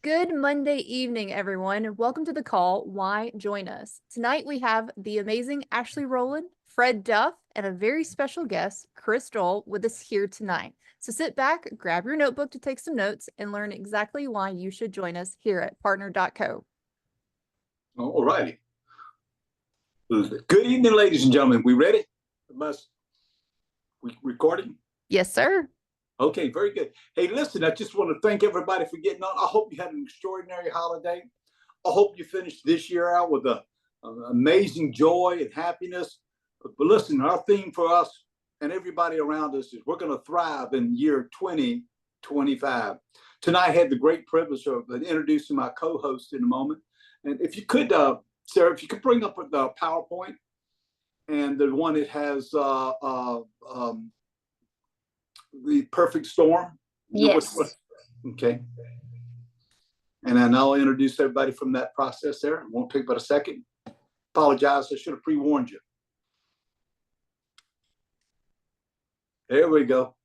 Good Monday evening, everyone. Welcome to the call. Why join us? Tonight we have the amazing Ashley Rowland, Fred Duff, and a very special guest, Chris Doyle, with us here tonight. So sit back, grab your notebook to take some notes, and learn exactly why you should join us here at partner.co. All righty. Good evening, ladies and gentlemen. We ready? We recording? Yes, sir. Okay, very good. Hey, listen, I just want to thank everybody for getting on. I hope you had an extraordinary holiday. I hope you finished this year out with amazing joy and happiness. But listen, our theme for us and everybody around us is we're going to thrive in year 2025. Tonight, I had the great privilege of introducing my co-host in a moment. And if you could, Sarah, if you could bring up the PowerPoint and the one that has the perfect storm. Yes. Okay. And then I'll introduce everybody from that process there. It won't take but a second. Apologize. I should have pre-warned you. There we go.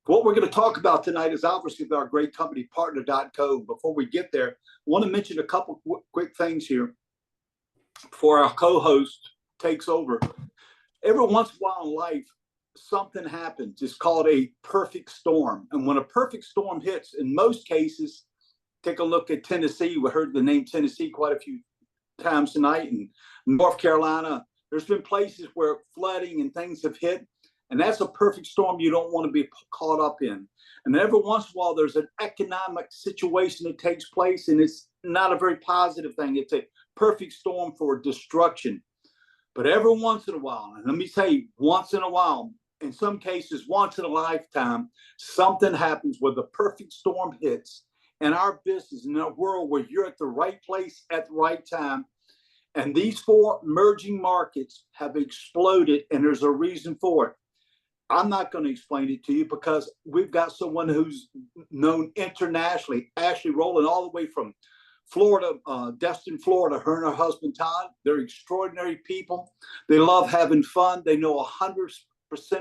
What we're going to talk about tonight is obviously our great company, partner.co. Before we get there, I want to mention a couple quick things here before our co-host takes over. Every once in a while in life, something happens. It's called a perfect storm. And when a perfect storm hits, in most cases, take a look at Tennessee. We heard the name Tennessee quite a few times tonight. In North Carolina, there's been places where flooding and things have hit. And that's a perfect storm you don't want to be caught up in. And every once in a while, there's an economic situation that takes place, and it's not a very positive thing. It's a perfect storm for destruction. But every once in a while, and let me tell you, once in a while, in some cases, once in a lifetime, something happens where the perfect storm hits in our business, in our world, where you're at the right place at the right time. And these four emerging markets have exploded, and there's a reason for it. I'm not going to explain it to you because we've got someone who's known internationally, Ashley Rowland, all the way from Florida, Destin, Florida. Her and her husband, Todd, they're extraordinary people. They love having fun. They know 100%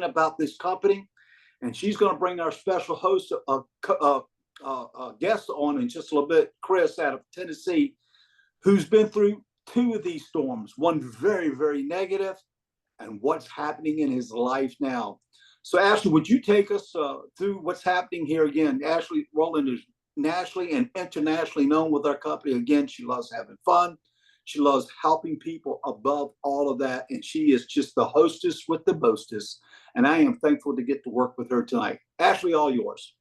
about this company. And she's going to bring our special host, a guest on in just a little bit, Chris out of Tennessee, who's been through two of these storms, one very, very negative, and what's happening in his life now. So Ashley, would you take us through what's happening here again? Ashley Rowland is nationally and internationally known with our company. Again, she loves having fun. She loves helping people above all of that. And she is just the hostess with the mostest. And I am thankful to get to work with her tonight. Ashley, all yours.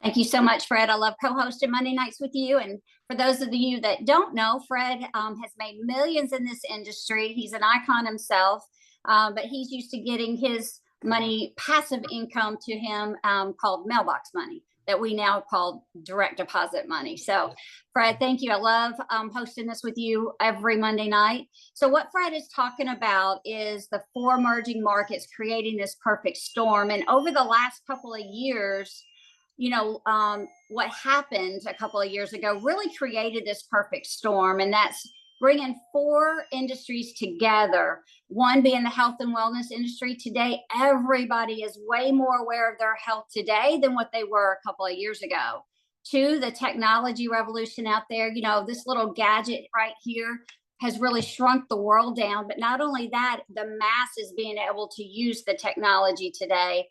Thank you so much, Fred. I love co-hosting Monday nights with you. And for those of you that don't know, Fred has made millions in this industry. He's an icon himself, but he's used to getting his money, passive income to him called mailbox money that we now call direct deposit money. So Fred, thank you. I love hosting this with you every Monday night. So what Fred is talking about is the four emerging markets creating this perfect storm. And over the last couple of years, you know, what happened a couple of years ago really created this perfect storm. And that's bringing four industries together, one being the health and wellness industry. Today, everybody is way more aware of their health today than what they were a couple of years ago. Two, the technology revolution out there. You know, this little gadget right here has really shrunk the world down. But not only that, the masses being able to use the technology today.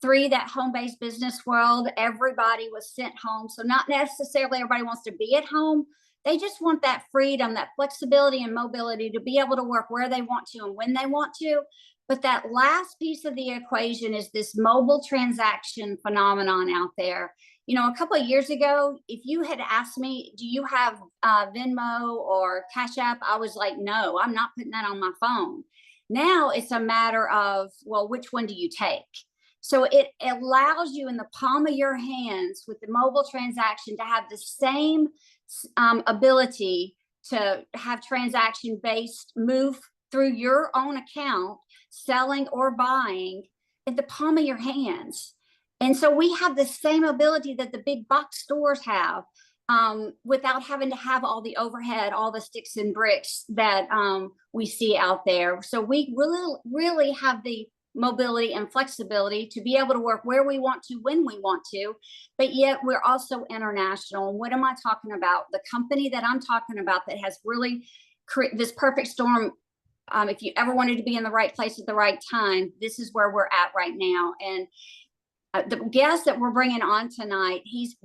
Three, that home-based business world, everybody was sent home. So not necessarily everybody wants to be at home. They just want that freedom, that flexibility and mobility to be able to work where they want to and when they want to. But that last piece of the equation is this mobile transaction phenomenon out there. You know, a couple of years ago, if you had asked me, do you have Venmo or Cash App? I was like, no, I'm not putting that on my phone. Now it's a matter of, well, which one do you take? So it allows you in the palm of your hands with the mobile transaction to have the same ability to have transaction-based move through your own account, selling or buying at the palm of your hands. And so we have the same ability that the big box stores have without having to have all the overhead, all the sticks and bricks that we see out there. So we really have the mobility and flexibility to be able to work where we want to, when we want to, but yet we're also international. And what am I talking about? The company that I'm talking about that has really this perfect storm. If you ever wanted to be in the right place at the right time, this is where we're at right now. And the guest that we're bringing on tonight, he's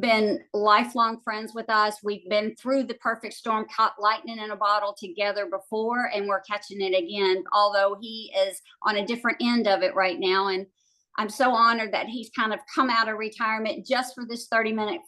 been lifelong friends with us. We've been through the perfect storm, caught lightning in a bottle together before, and we're catching it again, although he is on a different end of it right now. And I'm so honored that he's kind of come out of retirement just for this 30-minute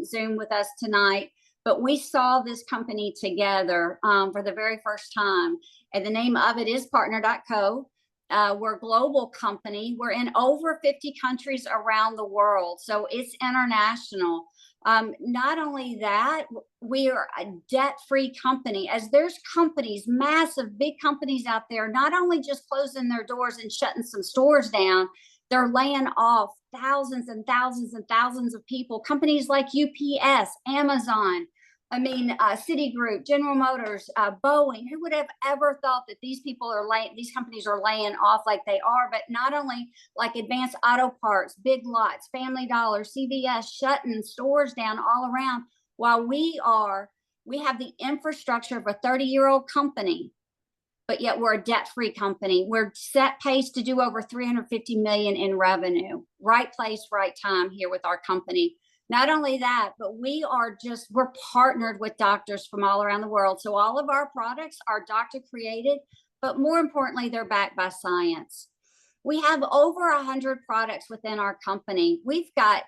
Zoom with us tonight. But we saw this company together for the very first time. And the name of it is partner.co. We're a global company. We're in over 50 countries around the world. So it's international. Not only that, we are a debt-free company. As there's companies, massive, big companies out there, not only just closing their doors and shutting some stores down, they're laying off thousands and thousands and thousands of people. Companies like UPS, Amazon, Citigroup, General Motors, Boeing. Who would have ever thought that these companies are laying off like they are? But not only like Advanced Auto Parts, Big Lots, Family Dollar, CVS, shutting stores down all around, while we have the infrastructure of a 30-year-old company, but yet we're a debt-free company. We're set pace to do over $350 million in revenue. Right place, right time here with our company. Not only that, but we're partnered with doctors from all around the world. So all of our products are doctor created, but more importantly, they're backed by science. We have over 100 products within our company. We've got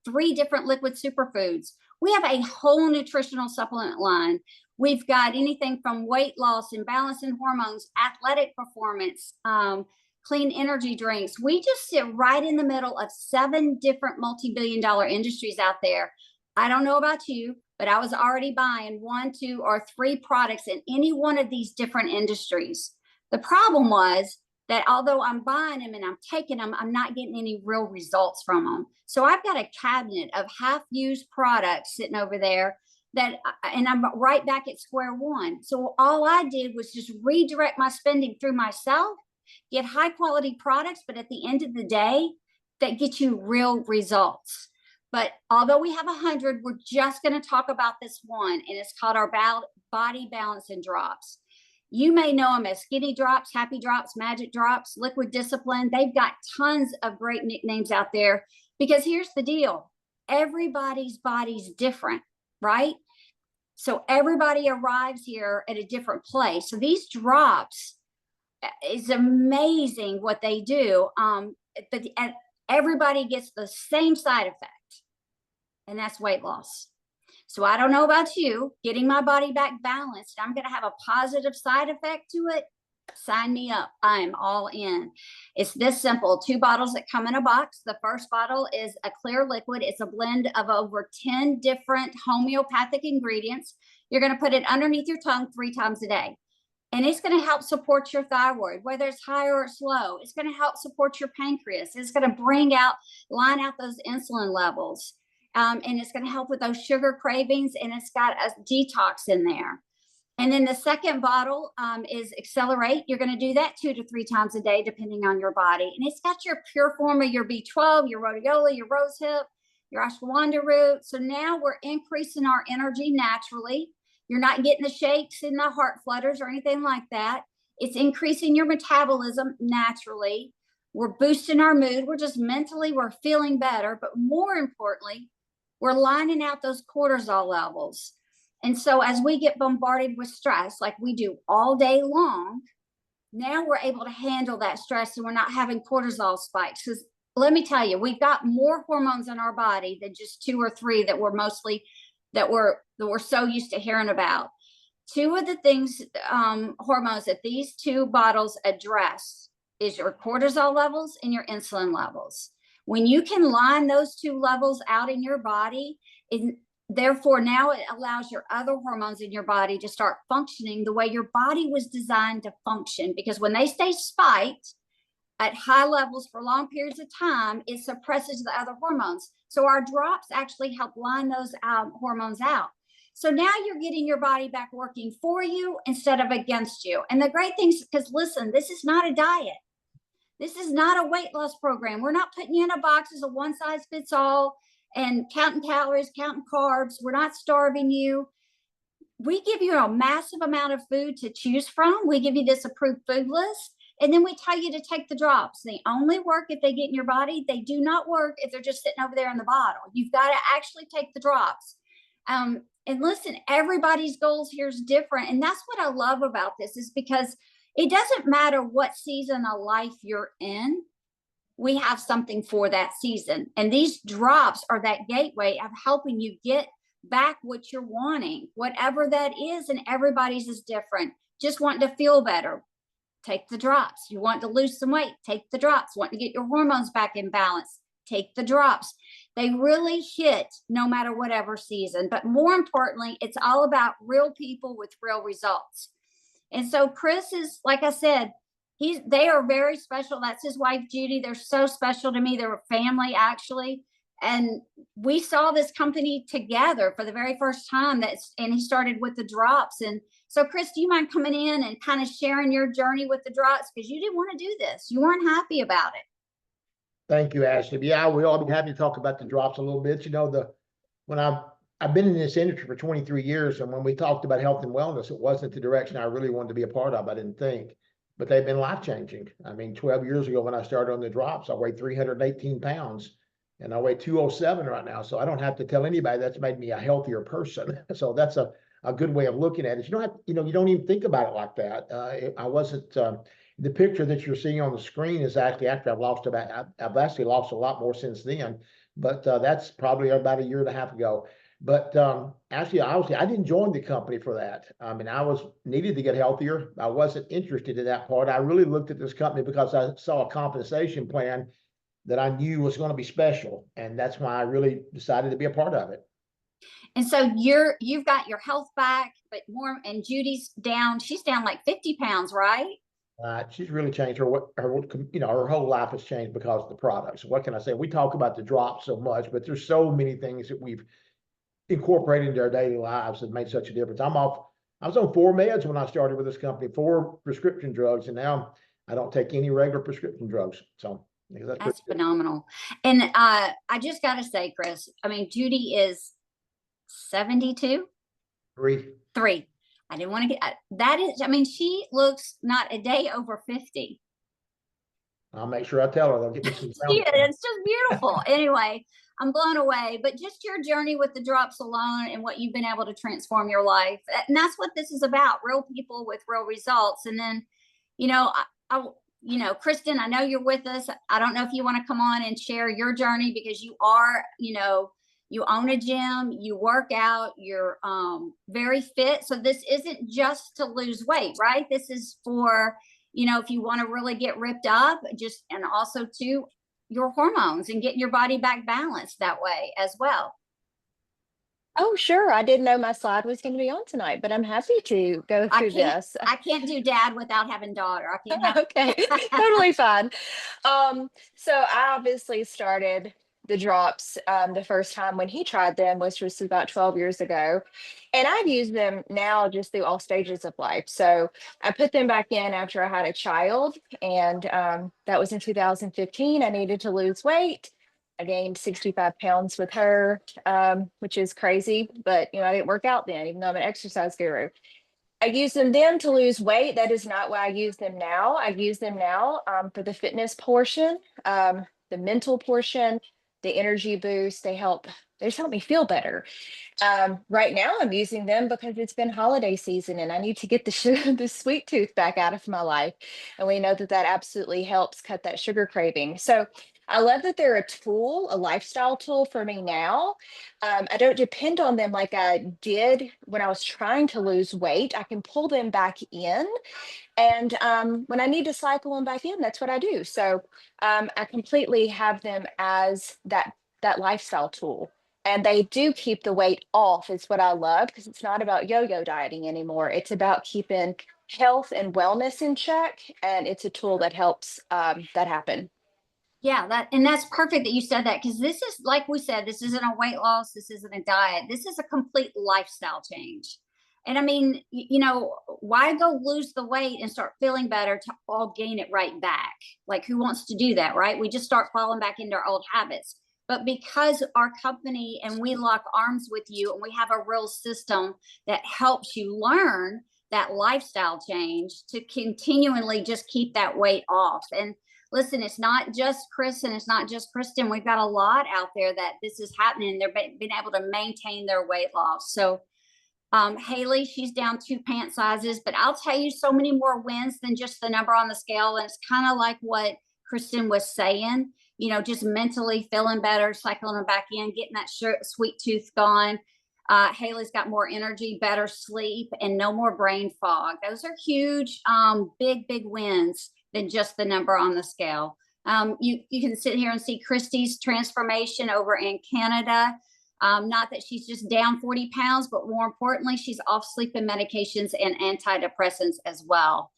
3 different liquid superfoods. We have a whole nutritional supplement line. We've got anything from weight loss and balancing hormones, athletic performance, clean energy drinks. We just sit right in the middle of 7 different multi-billion-dollar industries out there. I don't know about you, but I was already buying 1, 2, or 3 products in any one of these different industries. The problem was that although I'm buying them and I'm taking them, I'm not getting any real results from them. So I've got a cabinet of half-used products sitting over there and I'm right back at square one. So all I did was just redirect my spending through myself, get high quality products, but at the end of the day, that get you real results. But although we have 100, we're just going to talk about this one, and it's called our Body Balancing Drops. You may know them as Skinny Drops, Happy Drops, Magic Drops, Liquid Discipline. They've got tons of great nicknames out there because here's the deal. Everybody's body's different, right? So everybody arrives here at a different place. So these drops, it's amazing what they do. But everybody gets the same side effect, and that's weight loss. So I don't know about you, getting my body back balanced, I'm going to have a positive side effect to it. Sign me up. I'm all in. It's this simple. 2 bottles that come in a box. The first bottle is a clear liquid. It's a blend of over 10 different homeopathic ingredients. You're going to put it underneath your tongue 3 times a day. And it's going to help support your thyroid, whether it's high or it's low. It's going to help support your pancreas. It's going to line out those insulin levels. And it's going to help with those sugar cravings. And it's got a detox in there. And then the second bottle is Accelerate. You're going to do that 2 to 3 times a day, depending on your body. And it's got your pure form of your B12, your rhodiola, your rosehip, your ashwagandha root. So now we're increasing our energy naturally. You're not getting the shakes and the heart flutters or anything like that. It's increasing your metabolism naturally. We're boosting our mood. We're feeling better. But more importantly, we're lining out those cortisol levels. And so as we get bombarded with stress, like we do all day long, now we're able to handle that stress and we're not having cortisol spikes. Because let me tell you, we've got more hormones in our body than just 2 or 3 that we're so used to hearing about. 2 of the things, hormones that these 2 bottles address is your cortisol levels and your insulin levels. When you can line those 2 levels out in your body, therefore now it allows your other hormones in your body to start functioning the way your body was designed to function. Because when they stay spiked at high levels for long periods of time, it suppresses the other hormones. So our drops actually help line those hormones out. So now you're getting your body back working for you instead of against you. And the great thing is, because listen, this is not a diet. This is not a weight loss program. We're not putting you in a box as a one size fits all and counting calories, counting carbs. We're not starving you. We give you a massive amount of food to choose from. We give you this approved food list, and then we tell you to take the drops. They only work if they get in your body. They do not work if they're just sitting over there in the bottle. You've got to actually take the drops. And listen, everybody's goals here is different. And that's what I love about this, is because it doesn't matter what season of life you're in. We have something for that season. And these drops are that gateway of helping you get back what you're wanting, whatever that is. And everybody's is different. Just wanting to feel better, take the drops. You want to lose some weight, take the drops. Want to get your hormones back in balance, take the drops. They really hit no matter whatever season. But more importantly, it's all about real people with real results. And so Chris is, like I said, they are very special. That's his wife, Judy. They're so special to me. They're a family, actually. And we saw this company together for the very first time. And he started with the drops. And so, Chris, do you mind coming in and kind of sharing your journey with the drops? Because you didn't want to do this. You weren't happy about it. Thank you, Ashley. Yeah, we all be happy to talk about the drops a little bit. You know, when I've been in this industry for 23 years, and when we talked about health and wellness, it wasn't the direction I really wanted to be a part of. I didn't think, but they've been life-changing. I mean, 12 years ago when I started on the drops, I weighed 318 pounds, and I weigh 207 right now. So I don't have to tell anybody that's made me a healthier person. So that's a good way of looking at it. You don't have, you don't even think about it like that. I wasn't. The picture that you're seeing on the screen is actually after I've actually lost a lot more since then, but that's probably about a year and a half ago. But actually, I didn't join the company for that. I mean, I needed to get healthier. I wasn't interested in that part. I really looked at this company because I saw a compensation plan that I knew was going to be special, and that's why I really decided to be a part of it. And so you've got your health back, but more, and Judy's down. She's down like 50 pounds, right? She's really changed her whole life has changed because of the products. What can I say? We talk about the drops so much, but there's so many things that we've incorporated into our daily lives that made such a difference. I was on 4 meds when I started with this company, 4 prescription drugs, and now I don't take any regular prescription drugs. So that's phenomenal. And I just got to say, Chris, I mean, Judy is 72. 3. I didn't want to get that. I mean, she looks not a day over 50. I'll make sure I tell her. They'll get me some. It's just beautiful. Anyway, I'm blown away. But just your journey with the drops alone and what you've been able to transform your life. And that's what this is about, real people with real results. And then, Kristen, I know you're with us. I don't know if you want to come on and share your journey, because you are, you own a gym, you work out, you're very fit. So this isn't just to lose weight, right? This is for, if you want to really get ripped up, and also to your hormones and getting your body back balanced that way as well. Oh, sure. I didn't know my slide was going to be on tonight, but I'm happy to go through this. I can't do dad without having daughter. I can't have Okay, totally fine. So I obviously started the drops the first time when he tried them, which was about 12 years ago. And I've used them now just through all stages of life. So I put them back in after I had a child, and that was in 2015. I needed to lose weight. I gained 65 pounds with her, which is crazy, but I didn't work out then, even though I'm an exercise guru. I use them then to lose weight. That is not why I use them now. I use them now for the fitness portion, the mental portion, the energy boost. They just help me feel better. Right now I'm using them because it's been holiday season and I need to get the sweet tooth back out of my life. And we know that absolutely helps cut that sugar craving. So I love that they're a tool, a lifestyle tool for me now. I don't depend on them like I did when I was trying to lose weight. I can pull them back in. And when I need to cycle them back in, that's what I do. So I completely have them as that lifestyle tool. And they do keep the weight off, is what I love, because it's not about yo-yo dieting anymore. It's about keeping health and wellness in check. And it's a tool that helps that happen. Yeah, that's perfect that you said that, because this is, like we said, this isn't a weight loss. This isn't a diet. This is a complete lifestyle change. And I mean, you know, why go lose the weight and start feeling better to all gain it right back? Like, who wants to do that, right? We just start falling back into our old habits. But because our company and we lock arms with you and we have a real system that helps you learn that lifestyle change to continually just keep that weight off. And listen, it's not just Chris and it's not just Kristen. We've got a lot out there that this is happening. They're being able to maintain their weight loss. So Haley, she's down 2 pant sizes, but I'll tell you, so many more wins than just the number on the scale. And it's kind of like what Kristen was saying, you know, just mentally feeling better, cycling them back in, getting that sweet tooth gone. Haley's got more energy, better sleep, and no more brain fog. Those are huge, big wins than just the number on the scale. You can sit here and see Christy's transformation over in Canada. Not that she's just down 40 pounds, but more importantly, she's off sleeping medications and antidepressants as well.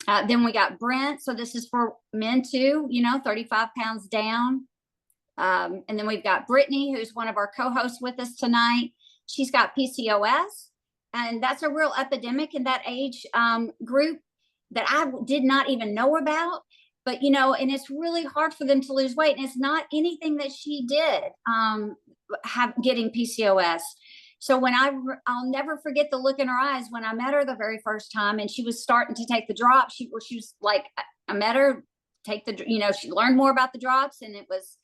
Then we got Brent. So this is for men too, you know, 35 pounds down. And then we've got Brittany, who's one of our co-hosts with us tonight. She's got PCOS, and that's a real epidemic in that age group that I did not even know about. But, you know, and it's really hard for them to lose weight. And it's not anything that she did getting PCOS. So when I'll never forget the look in her eyes when I met her the very first time and she was starting to take the drops. She was like, I met her, she learned more about the drops, and it was,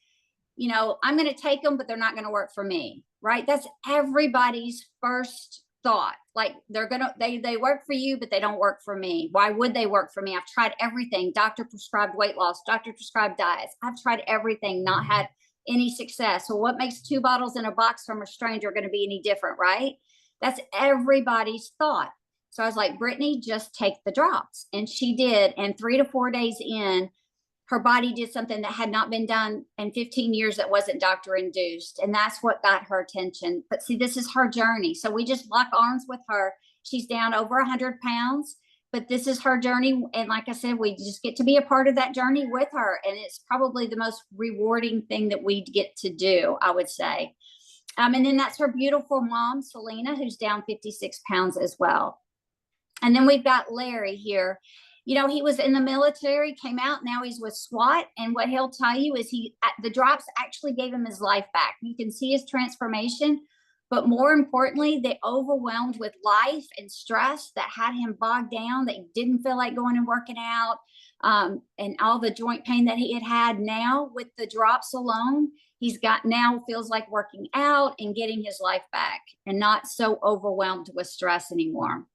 you know, I'm going to take them, but they're not going to work for me. Right. That's everybody's first thought. Like, they work for you, but they don't work for me. Why would they work for me? I've tried everything. Doctor prescribed weight loss, doctor prescribed diets. I've tried everything, not had any success. So what makes 2 bottles in a box from a stranger going to be any different? Right. That's everybody's thought. So I was like, Brittany, just take the drops. And she did. And 3 to 4 days in, her body did something that had not been done in 15 years that wasn't doctor induced. And that's what got her attention. But see, this is her journey. So we just lock arms with her. She's down over 100 pounds, but this is her journey. And like I said, we just get to be a part of that journey with her. And it's probably the most rewarding thing that we get to do, I would say. And then that's her beautiful mom, Selena, who's down 56 pounds as well. And then we've got Larry here. You know, he was in the military, came out, now he's with SWAT. And what he'll tell you is the drops actually gave him his life back. You can see his transformation, but more importantly, they overwhelmed with life and stress that had him bogged down, that he didn't feel like going and working out, and all the joint pain that he had. Now with the drops alone, now feels like working out and getting his life back and not so overwhelmed with stress anymore.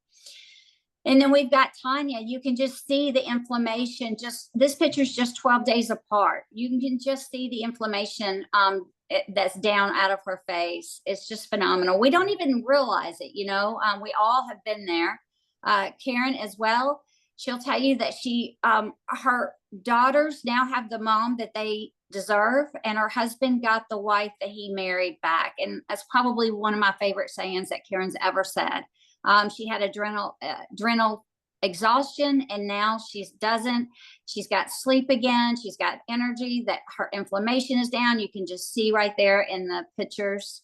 And then we've got Tanya. You can just see the inflammation. This picture's just 12 days apart. You can just see the inflammation that's down out of her face. It's just phenomenal. We don't even realize it, you know. We all have been there. Karen as well. She'll tell you that her daughters now have the mom that they deserve, and her husband got the wife that he married back. And that's probably one of my favorite sayings that Karen's ever said. She had adrenal exhaustion, and now she doesn't. She's got sleep again. She's got energy, that her inflammation is down. You can just see right there in the pictures.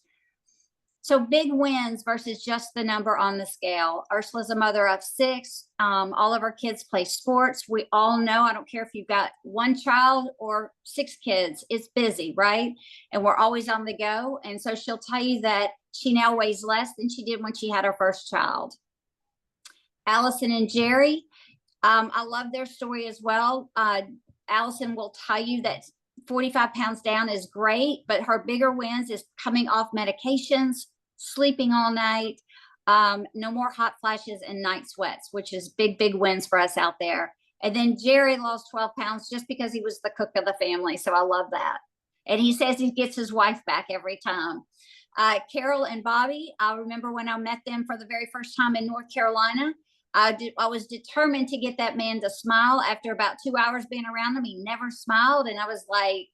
So big wins versus just the number on the scale. Ursula's a mother of 6. All of our kids play sports. We all know, I don't care if you've got 1 child or 6 kids, it's busy, right? And we're always on the go. And so she'll tell you that she now weighs less than she did when she had her first child. Allison and Jerry, I love their story as well. Allison will tell you that 45 pounds down is great, but her bigger wins is coming off medications, sleeping all night, no more hot flashes and night sweats, which is big wins for us out there. And then Jerry lost 12 pounds just because he was the cook of the family. So I love that. And he says he gets his wife back every time. Carol and Bobby, I remember when I met them for the very first time in North Carolina. I was determined to get that man to smile. After about 2 hours being around him, he never smiled. And I was like,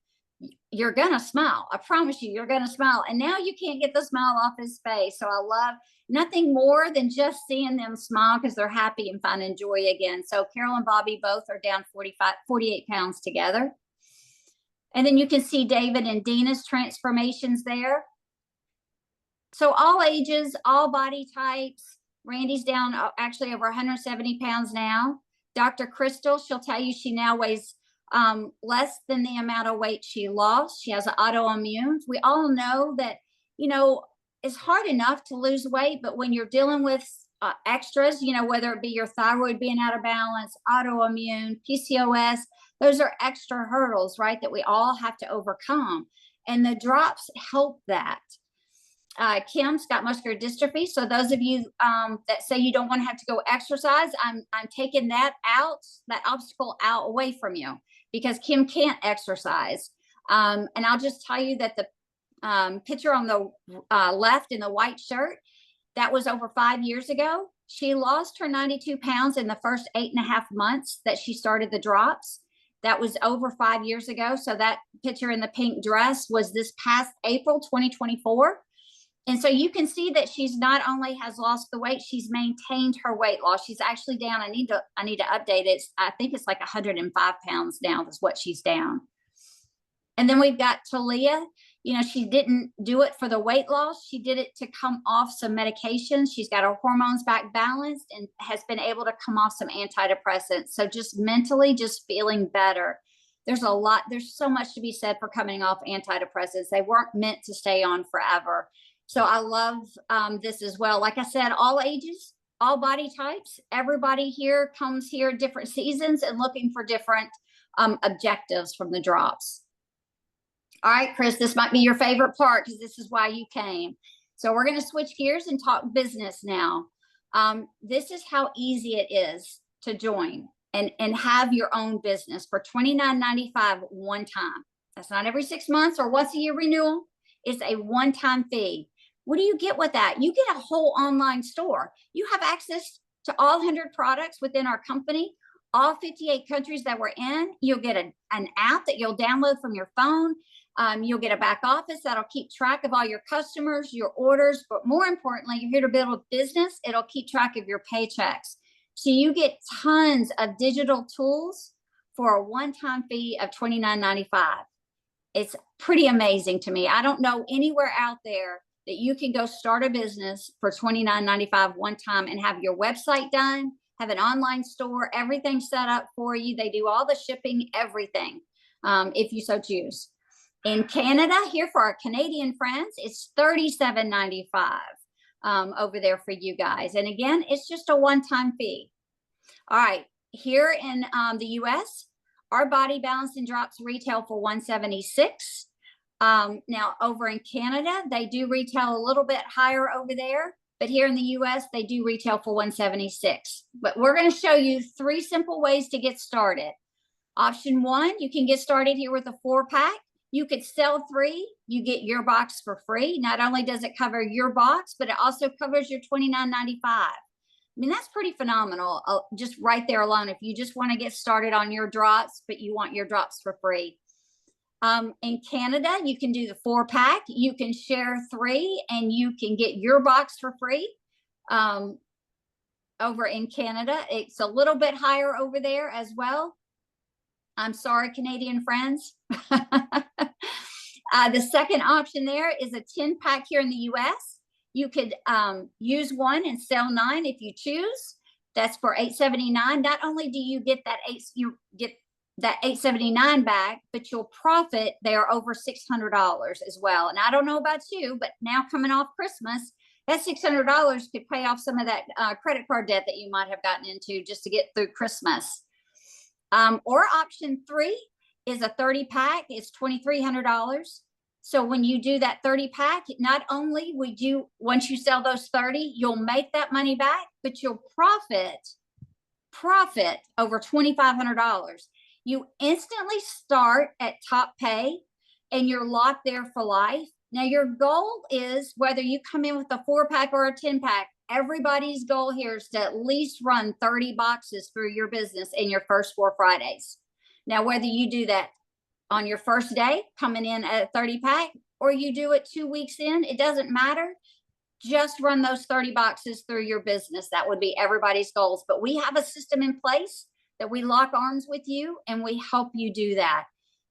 you're going to smile. I promise you're going to smile. And now you can't get the smile off his face. So I love nothing more than just seeing them smile because they're happy and finding joy again. So Carol and Bobby both are down 48 pounds together. And then you can see David and Dina's transformations there. So all ages, all body types, Randy's down actually over 170 pounds now. Dr. Crystal, she'll tell you she now weighs less than the amount of weight she lost. She has an autoimmune. We all know that, you know, it's hard enough to lose weight, but when you're dealing with extras, you know, whether it be your thyroid being out of balance, autoimmune, PCOS, those are extra hurdles, right, that we all have to overcome. And the drops help that. Kim's got muscular dystrophy. So those of you that say you don't want to have to go exercise, I'm taking that obstacle out away from you, because Kim can't exercise. And I'll just tell you that the picture on the left in the white shirt, that was over 5 years ago. She lost her 92 pounds in the first 8.5 months that she started the drops. That was over 5 years ago. So that picture in the pink dress was this past April 2024. And so you can see that she's not only has lost the weight, she's maintained her weight loss. She's actually down. I need to update it. I think it's like 105 pounds now is what she's down. And then we've got Talia. You know, she didn't do it for the weight loss. She did it to come off some medications. She's got her hormones back balanced and has been able to come off some antidepressants. So just mentally, just feeling better. There's so much to be said for coming off antidepressants. They weren't meant to stay on forever. So I love this as well. Like I said, all ages, all body types, everybody here comes here at different seasons and looking for different objectives from the drops. All right, Chris, this might be your favorite part because this is why you came. So we're going to switch gears and talk business now. This is how easy it is to join and have your own business for $29.95 one time. That's not every 6 months or once a year renewal. It's a one-time fee. What do you get with that? You get a whole online store. You have access to all 100 products within our company, all 58 countries that we're in. You'll get an app that you'll download from your phone. You'll get a back office that'll keep track of all your customers, your orders, but more importantly, you're here to build a business. It'll keep track of your paychecks. So you get tons of digital tools for a one-time fee of $29.95. It's pretty amazing to me. I don't know anywhere out there that you can go start a business for $29.95 one time and have your website done, have an online store, everything set up for you. They do all the shipping, everything, if you so choose. In Canada, here for our Canadian friends, it's $37.95 over there for you guys. And again, it's just a one-time fee. All right, here in the US, our body balance and drops retail for $176. Now over in Canada, they do retail a little bit higher over there, but here in the US, they do retail for $176. But we're going to show you 3 simple ways to get started. Option 1, you can get started here with a 4-pack. You could sell 3, you get your box for free. Not only does it cover your box, but it also covers your $29.95. I mean, that's pretty phenomenal, just right there alone. If you just want to get started on your drops, but you want your drops for free. In Canada, you can do the 4-pack. You can share 3 and you can get your box for free. Over in Canada, it's a little bit higher over there as well. I'm sorry, Canadian friends. The second option there is a 10-pack here in the US. You could use 1 and sell 9 if you choose. That's for $8.79. Not only do you get that $8.79 back, but you'll profit there over $600 as well. And I don't know about you, but now coming off Christmas, that $600 could pay off some of that credit card debt that you might have gotten into just to get through Christmas. Or option 3 is a 30-pack. It's $2,300. So when you do that 30-pack, not only would you, once you sell those 30, you'll make that money back, but you'll profit over $2,500. You instantly start at top pay and you're locked there for life. Now your goal is, whether you come in with a 4-pack or a 10-pack, everybody's goal here is to at least run 30 boxes through your business in your first 4 Fridays. Now, whether you do that on your first day coming in at a 30-pack or you do it 2 weeks in, it doesn't matter. Just run those 30 boxes through your business. That would be everybody's goals. But we have a system in place that we lock arms with you and we help you do that.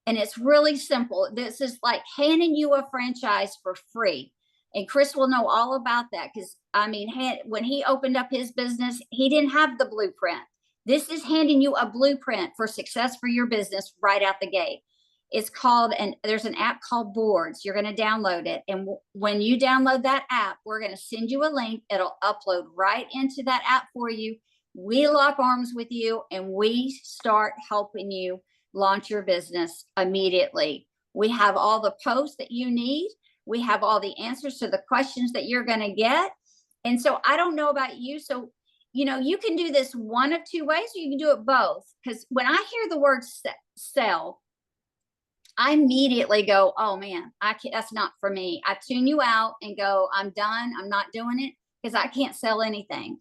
And it's really simple. This is like handing you a franchise for free. And Chris will know all about that because I mean, when he opened up his business, he didn't have the blueprint. This is handing you a blueprint for success for your business right out the gate. It's called, and there's an app called Boards. You're going to download it. And when you download that app, we're going to send you a link. It'll upload right into that app for you. We lock arms with you and we start helping you launch your business immediately. We have all the posts that you need. We have all the answers to the questions that you're going to get. And so I don't know about you. So, you know, you can do this one of two ways, or you can do it both. Because when I hear the word sell, I immediately go, oh man, I can't, that's not for me. I tune you out and go, I'm done. I'm not doing it because I can't sell anything.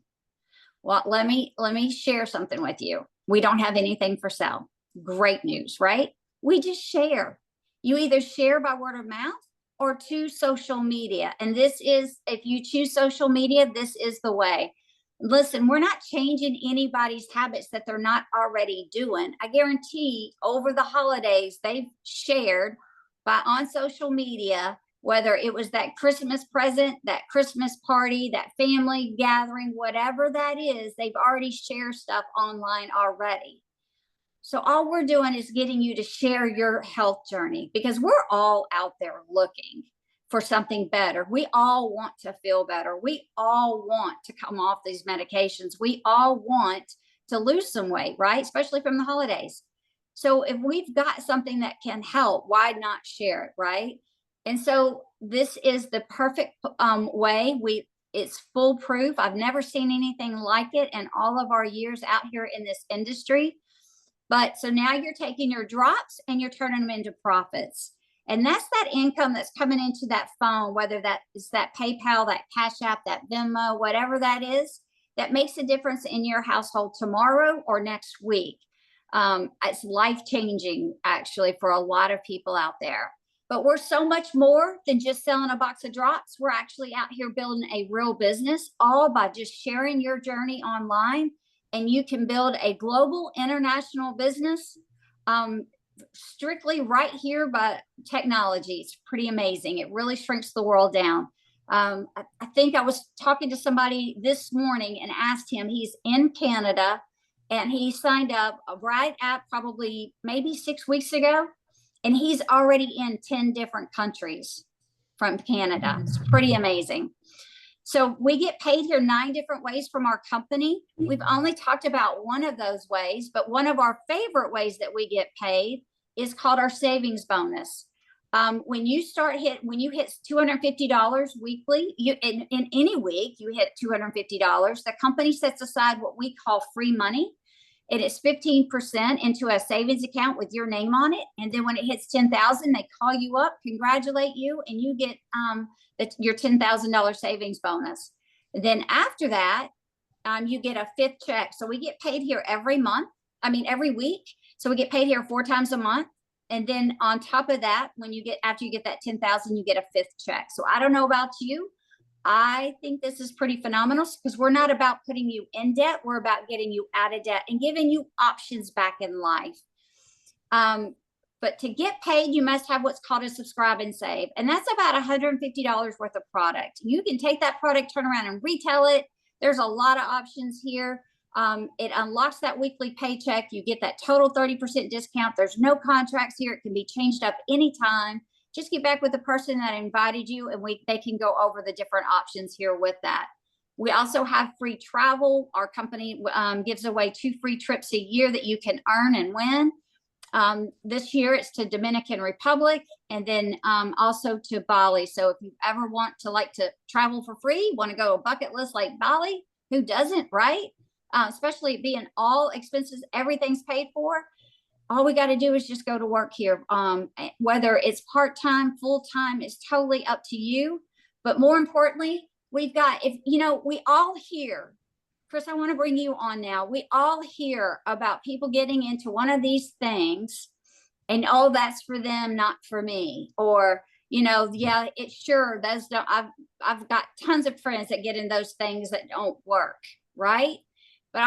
Well, let me share something with you. We don't have anything for sale. Great news, right? We just share. You either share by word of mouth or to social media. And this is, if you choose social media, this is the way. Listen, we're not changing anybody's habits that they're not already doing. I guarantee over the holidays, they've shared on social media, whether it was that Christmas present, that Christmas party, that family gathering, whatever that is, they've already shared stuff online already. So all we're doing is getting you to share your health journey, because we're all out there looking for something better. We all want to feel better. We all want to come off these medications. We all want to lose some weight, right? Especially from the holidays. So if we've got something that can help, why not share it, right? And so this is the perfect way. It's foolproof. I've never seen anything like it in all of our years out here in this industry. But so now you're taking your drops and you're turning them into profits. And that's that income that's coming into that phone, whether that is that PayPal, that Cash App, that Venmo, whatever that is, that makes a difference in your household tomorrow or next week. It's life-changing, actually, for a lot of people out there. But we're so much more than just selling a box of drops. We're actually out here building a real business, all by just sharing your journey online. And you can build a global international business strictly right here by technology. It's pretty amazing. It really shrinks the world down. I think I was talking to somebody this morning and asked him, he's in Canada and he signed up right at probably maybe 6 weeks ago. And he's already in 10 different countries from Canada. It's pretty amazing. So we get paid here 9 different ways from our company. We've only talked about one of those ways, but one of our favorite ways that we get paid is called our savings bonus. When you hit $250 weekly, in any week, you hit $250, the company sets aside what we call free money. And it's 15% into a savings account with your name on it. And then when it hits 10,000, they call you up, congratulate you, and you get your $10,000 savings bonus. And then after that, you get a 5th check. So we get paid here every week. So we get paid here 4 times a month. And then on top of that, after you get that 10,000, you get a 5th check. So I don't know about you. I think this is pretty phenomenal because we're not about putting you in debt. We're about getting you out of debt and giving you options back in life. But to get paid, you must have what's called a subscribe and save. And that's about $150 worth of product. You can take that product, turn around and retail it. There's a lot of options here. It unlocks that weekly paycheck. You get that total 30% discount. There's no contracts here. It can be changed up anytime. Just get back with the person that invited you and they can go over the different options here with that. We also have free travel. Our company gives away 2 free trips a year that you can earn and win. This year it's to Dominican Republic and then also to Bali. So if you ever want to travel for free, want to go a bucket list like Bali, who doesn't, right? Especially being all expenses, everything's paid for. All we got to do is just go to work here. Whether it's part-time, full-time, it's totally up to you. But more importantly, we all hear, Chris, I want to bring you on now. We all hear about people getting into one of these things and, oh, that's for them, not for me. Or, yeah, it's sure. I've got tons of friends that get in those things that don't work. Right. But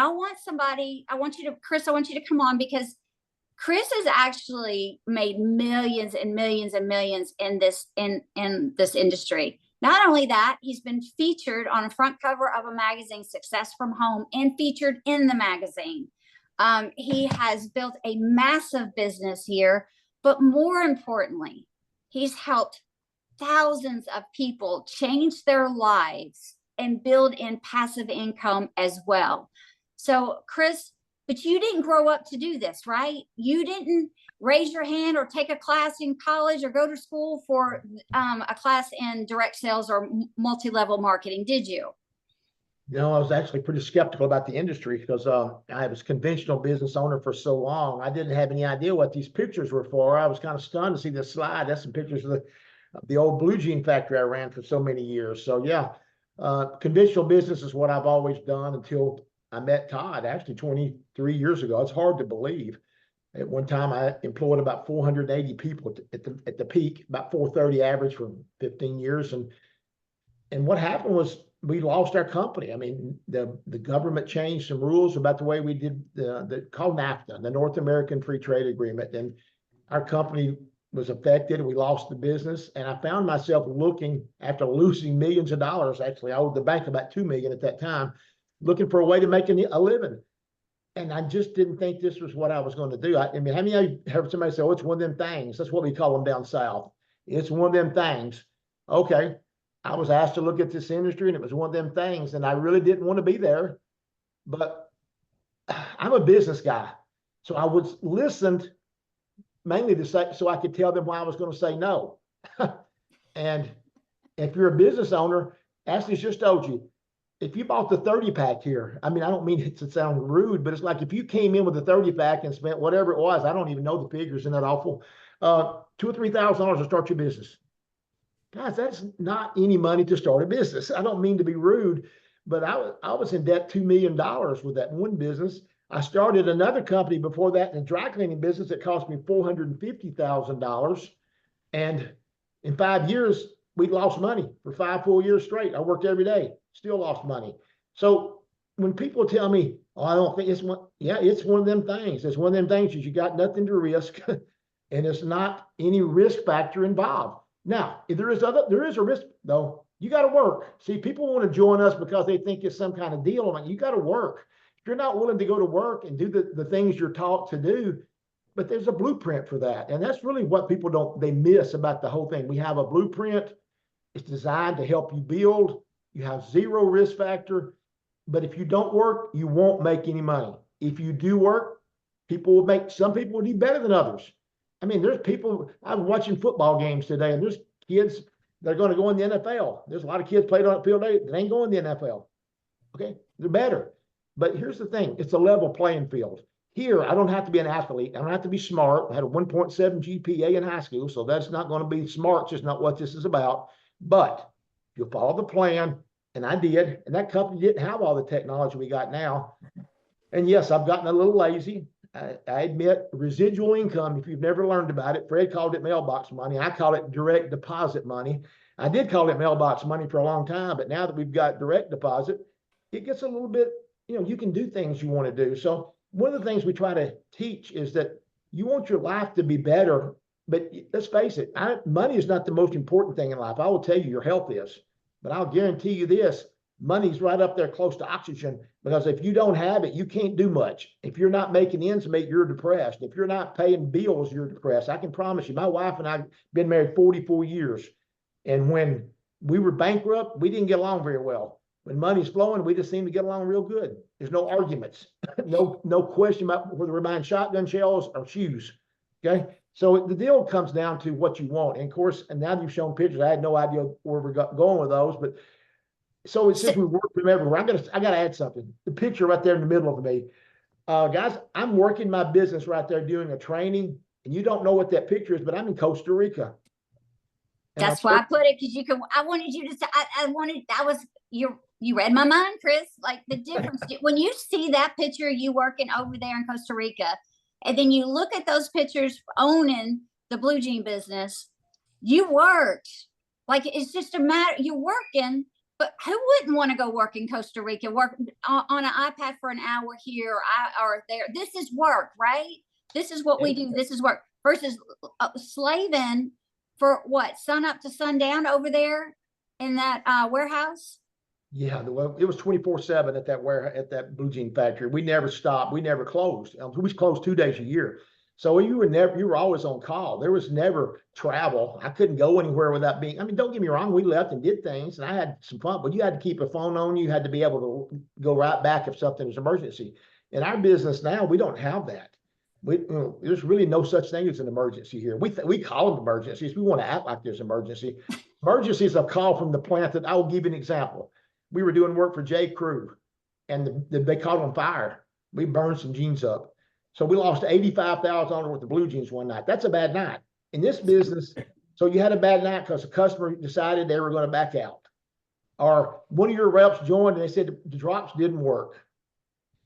Chris, I want you to come on because Chris has actually made millions and millions and millions in this industry. Not only that, he's been featured on a front cover of a magazine, Success from Home, and featured in the magazine. He has built a massive business here, but more importantly, he's helped thousands of people change their lives and build in passive income as well. So, Chris, but you didn't grow up to do this, right? You didn't raise your hand or take a class in college or go to school for a class in direct sales or multi-level marketing, did you? You know, I was actually pretty skeptical about the industry because I was a conventional business owner for so long. I didn't have any idea what these pictures were for. I was kind of stunned to see this slide. That's some pictures of the old blue jean factory I ran for so many years. So yeah, conventional business is what I've always done until I met Todd, actually 23 years ago. It's hard to believe. At one time, I employed about 480 people at the peak, about 430 average for 15 years. And what happened was we lost our company. I mean, the government changed some rules about the way we did the called NAFTA, the North American Free Trade Agreement, and our company was affected. We lost the business, and I found myself looking, after losing millions of dollars. Actually, I owed the bank about $2 million at that time, looking for a way to make a living. And I just didn't think this was what I was going to do. I mean, how many of you heard somebody say, "Oh, it's one of them things"? That's what we call them down south. It's one of them things. Okay. I was asked to look at this industry, and it was one of them things, and I really didn't want to be there. But I'm a business guy, so I was listened mainly to say, so I could tell them why I was going to say no. And if you're a business owner, Ashley's just told you, if you bought the 30 pack here, I mean, I don't mean it to sound rude, but it's like if you came in with a 30 pack and spent whatever it was, I don't even know the figures, isn't that awful? $2,000 or $3,000 to start your business. Guys, that's not any money to start a business. I don't mean to be rude, but I was in debt $2 million with that one business. I started another company before that in the dry cleaning business that cost me $450,000. And in 5 years, we lost money for 5 full years straight. I worked every day, still lost money. So when people tell me, "Oh, I don't think it's one," yeah, it's one of them things. It's one of them things is you got nothing to risk, and it's not any risk factor involved. Now, if there is a risk though. You got to work. See, people want to join us because they think it's some kind of deal. You got to work. If you're not willing to go to work and do the things you're taught to do, but there's a blueprint for that. And that's really what people they miss about the whole thing. We have a blueprint. It's designed to help you build. You have zero risk factor. But if you don't work, you won't make any money. If you do work, some people will do better than others. I mean, there's people, I'm watching football games today, and there's kids that are going to go in the NFL. There's a lot of kids played on the field today that ain't going in the NFL. Okay, they're better. But here's the thing, it's a level playing field. Here, I don't have to be an athlete. I don't have to be smart. I had a 1.7 GPA in high school, so that's not going to be smart. It's just not what this is about. But you'll follow the plan, and I did. And that company didn't have all the technology we got now. And yes, I've gotten a little lazy. I admit residual income, if you've never learned about it, Fred called it mailbox money. I call it direct deposit money. I did call it mailbox money for a long time, but now that we've got direct deposit, it gets a little bit, you can do things you want to do. So one of the things we try to teach is that you want your life to be better, but let's face it, money is not the most important thing in life. I will tell you your health is, but I'll guarantee you this, money's right up there close to oxygen, because if you don't have it, you can't do much. If you're not making ends meet, you're depressed. If you're not paying bills, you're depressed. I can promise you, my wife and I have been married 44 years. And when we were bankrupt, we didn't get along very well. When money's flowing, we just seem to get along real good. There's no arguments, no question about whether we're buying shotgun shells or shoes. Okay. So the deal comes down to what you want. And of course, and now you've shown pictures, I had no idea where we're going with those, but so it's since we work from everywhere. I gotta add something. The picture right there in the middle of me. Guys, I'm working my business right there doing a training, and you don't know what that picture is, but I'm in Costa Rica. That's why I put it, because I wanted you to say, you read my mind, Chris, like the difference. When you see that picture, you working over there in Costa Rica, and then you look at those pictures owning the blue jean business, you worked. Like, it's just a matter, you're working, but who wouldn't want to go work in Costa Rica, work on an iPad for an hour here or there? This is work, right? This is what we do. This is work versus slaving for what, sun up to sundown over there. in that warehouse? Yeah, well, it was 24/7 at that at that blue jean factory. We never stopped. We never closed. We was closed 2 days a year. So you were always on call. There was never travel. I couldn't go anywhere without being, I mean, don't get me wrong, we left and did things and I had some fun, but you had to keep a phone on you. You had to be able to go right back if something was an emergency. In our business now, we don't have that. There's really no such thing as an emergency here. We call them emergencies. We want to act like there's an emergency. Emergencies, a call from the plant that I will give you an example. We were doing work for J. Crew and they caught on fire. We burned some jeans up. So we lost $85,000 worth of blue jeans one night. That's a bad night. In this business, so you had a bad night because the customer decided they were going to back out. Or one of your reps joined and they said the drops didn't work.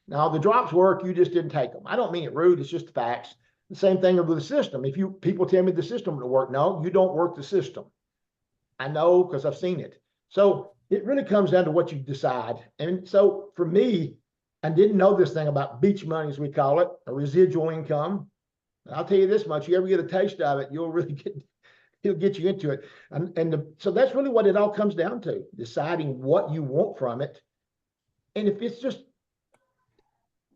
Now the drops work, you just didn't take them. I don't mean it rude, it's just the facts. The same thing with the system. People tell me the system will work. No, you don't work the system. I know because I've seen it. So it really comes down to what you decide. And so for me, I didn't know this thing about beach money, as we call it, or residual income. I'll tell you this much, you ever get a taste of it, it'll get you into it. So that's really what it all comes down to, deciding what you want from it. And if it's just,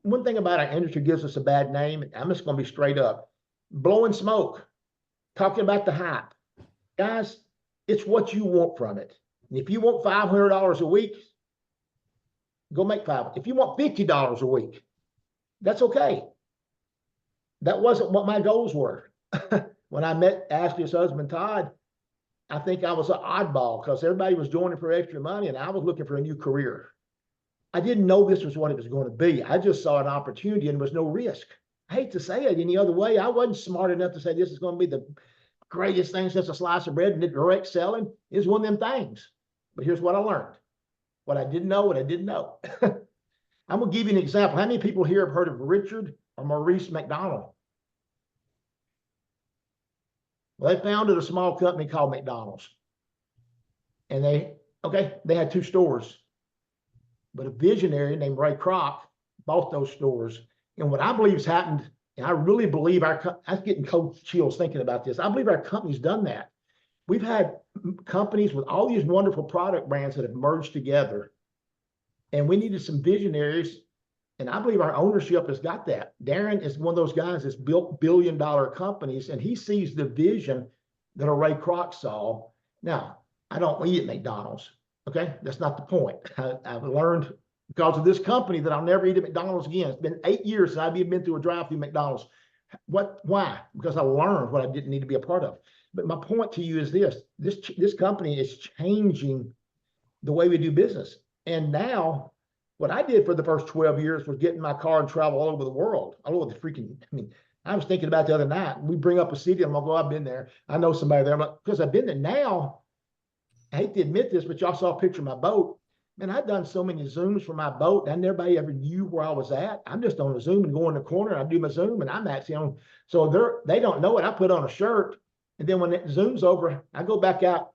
one thing about our industry gives us a bad name, I'm just going to be straight up, blowing smoke, talking about the hype. Guys, it's what you want from it. And if you want $500 a week, go make $500. If you want $50 a week, that's okay. That wasn't what my goals were. When I met Ashley's husband, Todd, I think I was an oddball because everybody was doing it for extra money and I was looking for a new career. I didn't know this was what it was going to be. I just saw an opportunity and there was no risk. I hate to say it any other way. I wasn't smart enough to say this is going to be the greatest thing since a slice of bread, and the direct selling is one of them things. But here's what I learned. What I didn't know. I'm going to give you an example. How many people here have heard of Richard or Maurice McDonald? Well, they founded a small company called McDonald's. And they had 2 stores. But a visionary named Ray Kroc bought those stores. And what I believe has happened, and I really believe I'm getting cold chills thinking about this. I believe our company's done that. We've had companies with all these wonderful product brands that have merged together. And we needed some visionaries. And I believe our ownership has got that. Darren is one of those guys that's built billion-dollar companies, and he sees the vision that a Ray Kroc saw. Now, I don't eat at McDonald's. Okay, that's not the point. I've learned because of this company that I'll never eat at McDonald's again. It's been 8 years since I've even been through a drive-through McDonald's. Why? Because I learned what I didn't need to be a part of. But my point to you is this company is changing the way we do business. And now what I did for the first 12 years was get in my car and travel all over the world. All over the freaking, I was thinking about the other night, we bring up a city, I'm like, well, I've been there. I know somebody there. I'm like, because I've been there now. I hate to admit this, but y'all saw a picture of my boat. Man, I've done so many Zooms for my boat, and nobody ever knew where I was at. I'm just on a Zoom and go in the corner. I do my Zoom, and I'm actually on. So they don't know it. I put on a shirt, and then when that Zoom's over, I go back out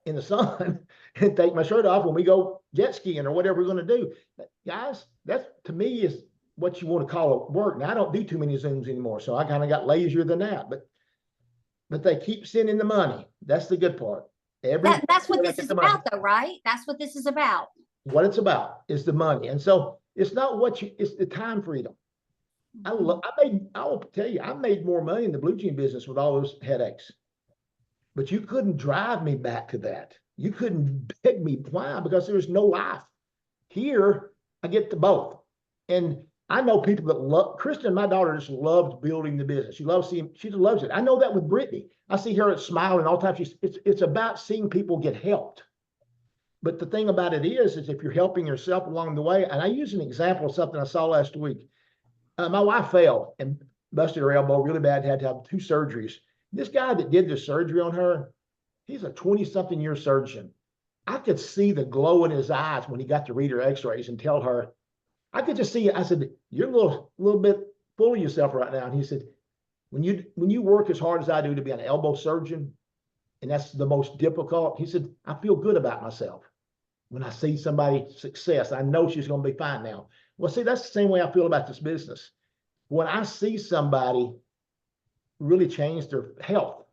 in the sun and take my shirt off when we go jet skiing or whatever we're going to do. But guys, that to me is what you want to call work. Now, I don't do too many Zooms anymore, so I kind of got lazier than that. But they keep sending the money. That's the good part. That's what this is about, though, right? That's what this is about. What it's about is the money. And so it's not it's the time freedom. I will tell you, I made more money in the blue jean business with all those headaches. But you couldn't drive me back to that. You couldn't beg me. Why? Because there was no life. Here, I get to both. And I know people that love, Kristen, my daughter, just loves building the business. She loves it. I know that with Brittany. I see her smiling all the time. It's about seeing people get helped. But the thing about it is if you're helping yourself along the way, and I use an example of something I saw last week. My wife fell and busted her elbow really bad, had to have 2 surgeries. This guy that did the surgery on her, he's a 20-something-year surgeon. I could see the glow in his eyes when he got to read her x-rays and tell her, I could just see it. I said, you're a little bit full of yourself right now. And he said, when you work as hard as I do to be an elbow surgeon, and that's the most difficult, he said, I feel good about myself. When I see somebody's success, I know she's going to be fine now. Well, see, that's the same way I feel about this business. When I see somebody really change their health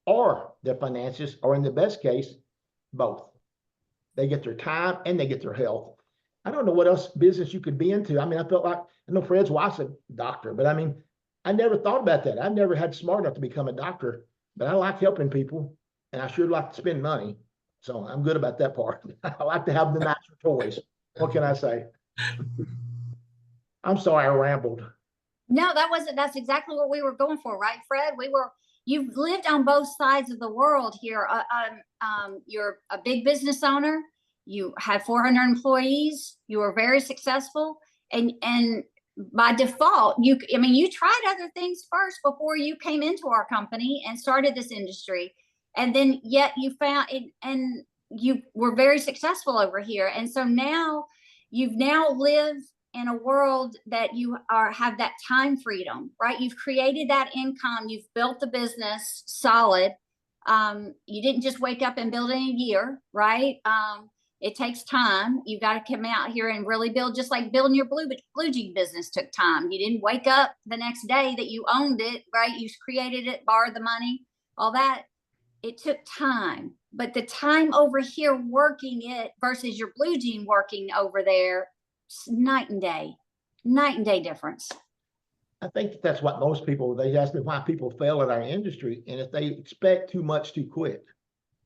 or their finances, or in the best case, both. They get their time and they get their health. I don't know what else business you could be into. I mean, I felt like, I know Fred's wife's a doctor, but I mean, I never thought about that. I've never had smart enough to become a doctor, but I like helping people and I sure like to spend money. So I'm good about that part. I like to have the nicer toys. What can I say? I'm sorry I rambled. No, that's exactly what we were going for, right, Fred? You've lived on both sides of the world here. You're a big business owner. You have 400 employees. You are very successful. And by default, you tried other things first before you came into our company and started this industry. And then yet you found it and you were very successful over here. And so now you've lived in a world that you have that time freedom, right? You've created that income. You've built the business solid. You didn't just wake up and build it in a year, right? It takes time. You got to come out here and really build, just like building your blue jean business took time. You didn't wake up the next day that you owned it, right? You created it, borrowed the money, all that. It took time, but the time over here working it versus your blue jean working over there, night and day difference. I think that's what most people, they ask me why people fail in our industry. And if they expect too much too quick,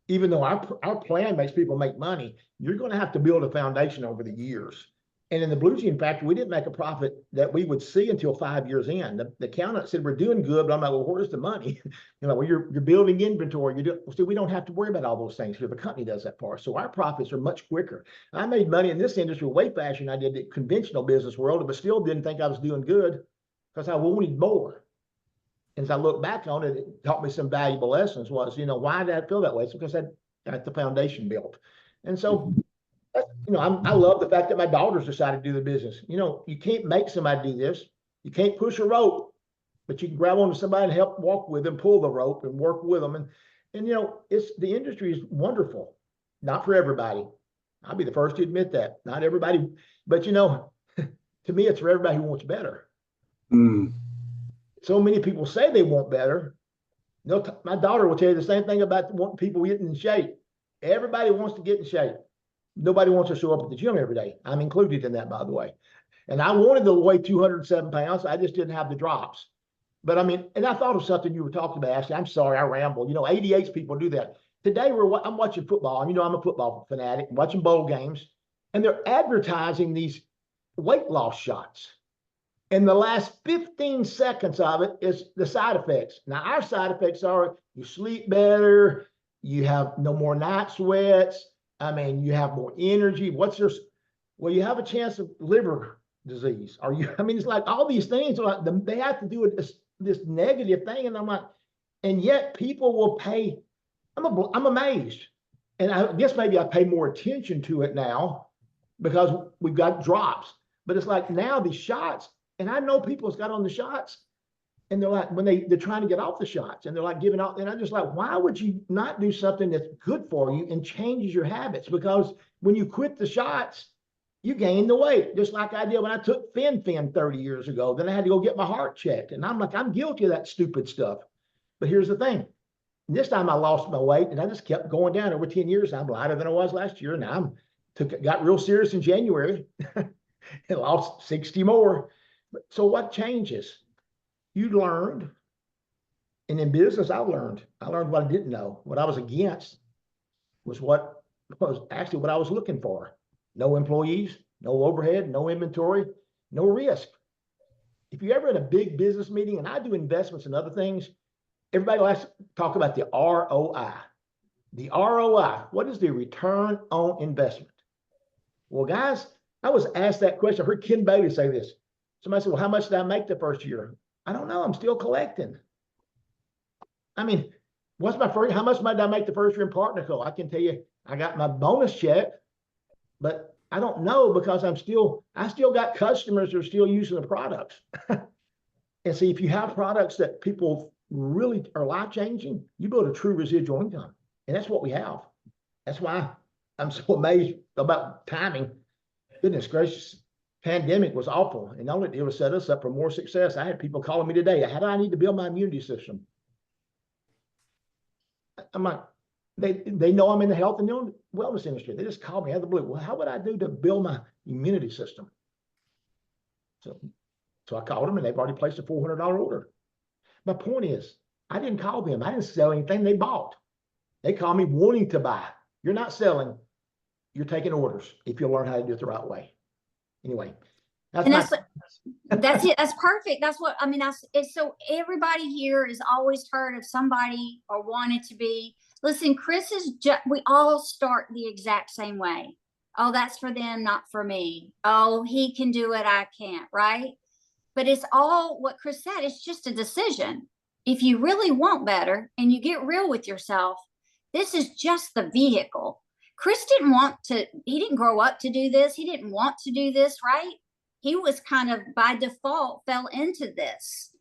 even though our plan makes people make money, you're going to have to build a foundation over the years. And in the blue jean factory, we didn't make a profit that we would see until 5 years in. The accountant said, we're doing good, but I'm like, well, where's the money? Well, you're building inventory. So we don't have to worry about all those things here. The company does that for us. So our profits are much quicker. I made money in this industry way faster than I did the conventional business world, but still didn't think I was doing good because I wanted more. And as I look back on it, it taught me some valuable lessons. Was, why did I feel that way? It's because I got the foundation built. And so, I love the fact that my daughters decided to do the business. You can't make somebody do this. You can't push a rope, but you can grab onto somebody and help walk with them, pull the rope and work with them. And the industry is wonderful. Not for everybody. I'll be the first to admit that. Not everybody, but to me, it's for everybody who wants better. Mm. So many people say they want better. My daughter will tell you the same thing about wanting people getting in shape. Everybody wants to get in shape. Nobody wants to show up at the gym every day. I'm included in that, by the way. And I wanted to weigh 207 pounds. I just didn't have the drops. But and I thought of something you were talking about, Ashley. I'm sorry, I rambled. 88 people do that. Today, I'm watching football. I'm a football fanatic, watching bowl games. And they're advertising these weight loss shots. And the last 15 seconds of it is the side effects. Now, our side effects are you sleep better, you have no more night sweats. You have more energy. Well, you have a chance of liver disease. It's like all these things, they have to do this negative thing. And I'm like, and yet people will pay. I'm amazed. And I guess maybe I pay more attention to it now because we've got drops. But it's like now these shots, and I know people has got on the shots and they're like, they're trying to get off the shots and they're like giving out. And I'm just like, why would you not do something that's good for you and changes your habits? Because when you quit the shots, you gain the weight, just like I did when I took Fen 30 years ago. Then I had to go get my heart checked. And I'm like, I'm guilty of that stupid stuff. But here's the thing. This time I lost my weight and I just kept going down over 10 years. I'm lighter than I was last year. Now got real serious in January and lost 60 more. So what changes? You learned, and in business, I learned what I didn't know. What I was against was what was actually what I was looking for. No employees, no overhead, no inventory, no risk. If you're ever in a big business meeting, and I do investments and other things, everybody likes to talk about the ROI. The ROI, what is the return on investment? Well, guys, I was asked that question. I heard Ken Bailey say this. Somebody said, well, how much did I make the first year? I don't know. I'm still collecting. How much did I make the first year in PartnerCo? I can tell you, I got my bonus check, but I don't know because I still got customers that are still using the products. And see, if you have products that people really are life-changing, you build a true residual income. And that's what we have. That's why I'm so amazed about timing. Goodness gracious. Pandemic was awful, and all it did was set us up for more success. I had people calling me today, how do I need to build my immunity system? I'm like, they know I'm in the health and wellness industry. They just called me out of the blue. Well, how would I do to build my immunity system? So I called them, and they've already placed a $400 order. My point is, I didn't call them. I didn't sell anything. They bought. They called me wanting to buy. You're not selling. You're taking orders if you'll learn how to do it the right way. Anyway, that's it. That's perfect. That's what I mean. That's it's so everybody here has always heard of somebody or wanted to be. Listen, Chris is just, we all start the exact same way. Oh, that's for them, not for me. Oh, he can do it, I can't, right? But it's all what Chris said. It's just a decision. If you really want better and you get real with yourself, this is just the vehicle. Chris he didn't grow up to do this. He didn't want to do this, right? He was kind of by default fell into this.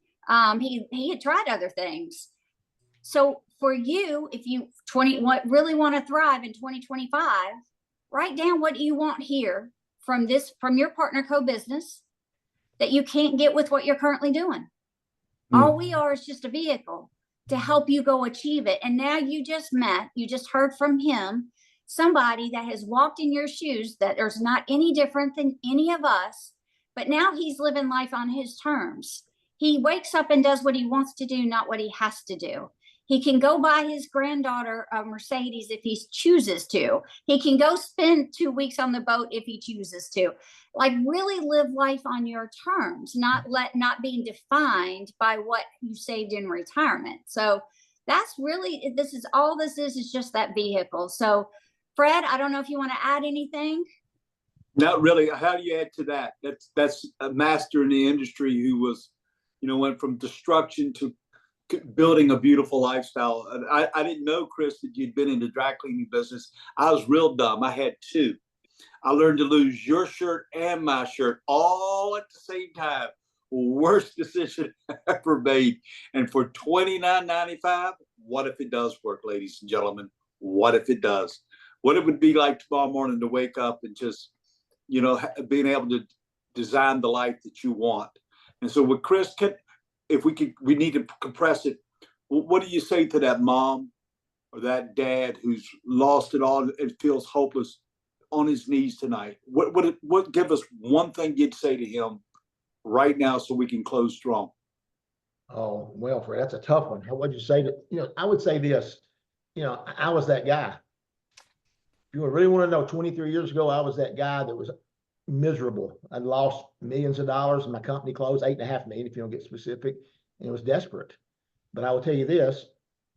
He had tried other things. So for you, if you really want to thrive in 2025, write down what you want here from your partner co-business that you can't get with what you're currently doing. All we are is just a vehicle to help you go achieve it. And now you just heard from him, somebody that has walked in your shoes, that there's not any different than any of us, but now he's living life on his terms. He wakes up and does what he wants to do, not what he has to do. He can go buy his granddaughter a Mercedes if he chooses to. He can go spend 2 weeks on the boat if he chooses to. Like, really live life on your terms, not being defined by what you saved in retirement. So that's really, this is just that vehicle. So Fred, I don't know if you want to add anything. Not really. How do you add to that? That's a master in the industry who was, went from destruction to building a beautiful lifestyle. And I didn't know, Chris, that you'd been in the dry cleaning business. I was real dumb. I had two. I learned to lose your shirt and my shirt all at the same time. Worst decision I ever made. And for $29.95, what if it does work, ladies and gentlemen? What if it does? What it would be like tomorrow morning to wake up and just, being able to design the life that you want. And so with Chris, we need to compress it. What do you say to that mom or that dad who's lost it all and feels hopeless on his knees tonight? What give us one thing you'd say to him right now so we can close strong? Oh, well, Fred, that's a tough one. What'd you say I would say this, I was that guy. If you really want to know, 23 years ago, I was that guy that was miserable. I'd lost millions of dollars and my company closed, 8.5 million, if you don't get specific, and it was desperate. But I will tell you this,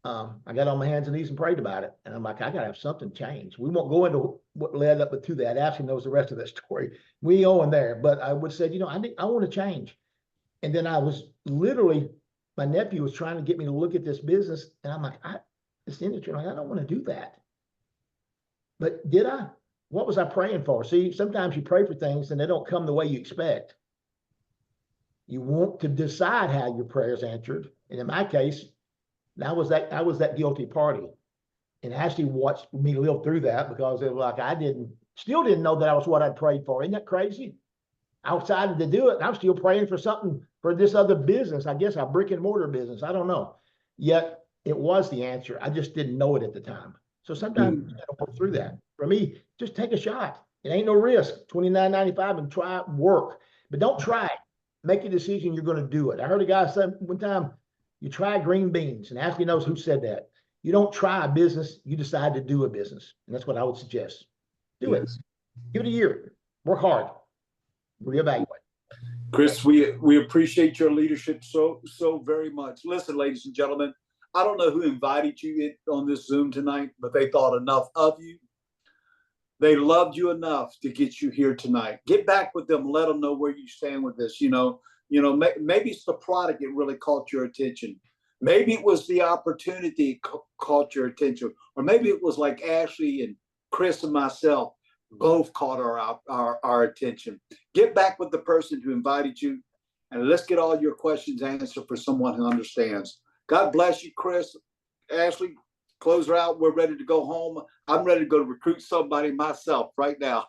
I got on my hands and knees and prayed about it. And I'm like, I got to have something change. We won't go into what led up to that. Ashley knows the rest of that story. We ain't going there. But I would say, I want to change. And then I was literally, my nephew was trying to get me to look at this business. And I'm like, this industry, I don't want to do that. But did I? What was I praying for? See, sometimes you pray for things and they don't come the way you expect. You want to decide how your prayer is answered. And in my case, I was that guilty party. And Ashley watched me live through that because it was like still didn't know that I was what I'd prayed for. Isn't that crazy? I decided to do it. And I'm still praying for something for this other business. I guess a brick and mortar business. I don't know. Yet it was the answer. I just didn't know it at the time. So sometimes you gotta work through that. For me, just take a shot. It ain't no risk. $29.95 and try it, work. But don't try it. Make a decision you're going to do it. I heard a guy say one time, you try green beans. And Ashley knows who said that. You don't try a business, you decide to do a business. And that's what I would suggest. Do it. Give it a year. Work hard. Reevaluate. Chris, we appreciate your leadership so very much. Listen, ladies and gentlemen, I don't know who invited you on this Zoom tonight, but they thought enough of you. They loved you enough to get you here tonight. Get back with them. Let them know where you stand with this. Maybe it's the product that really caught your attention. Maybe it was the opportunity caught your attention. Or maybe it was like Ashley and Chris and myself both caught our attention. Get back with the person who invited you, and let's get all your questions answered for someone who understands. God bless you, Chris. Ashley, close her out. We're ready to go home. I'm ready to go recruit somebody myself right now.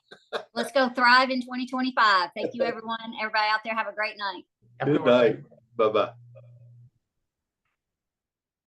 Let's go thrive in 2025. Thank you, everyone. Everybody out there, have a great night. Good night. Bye-bye.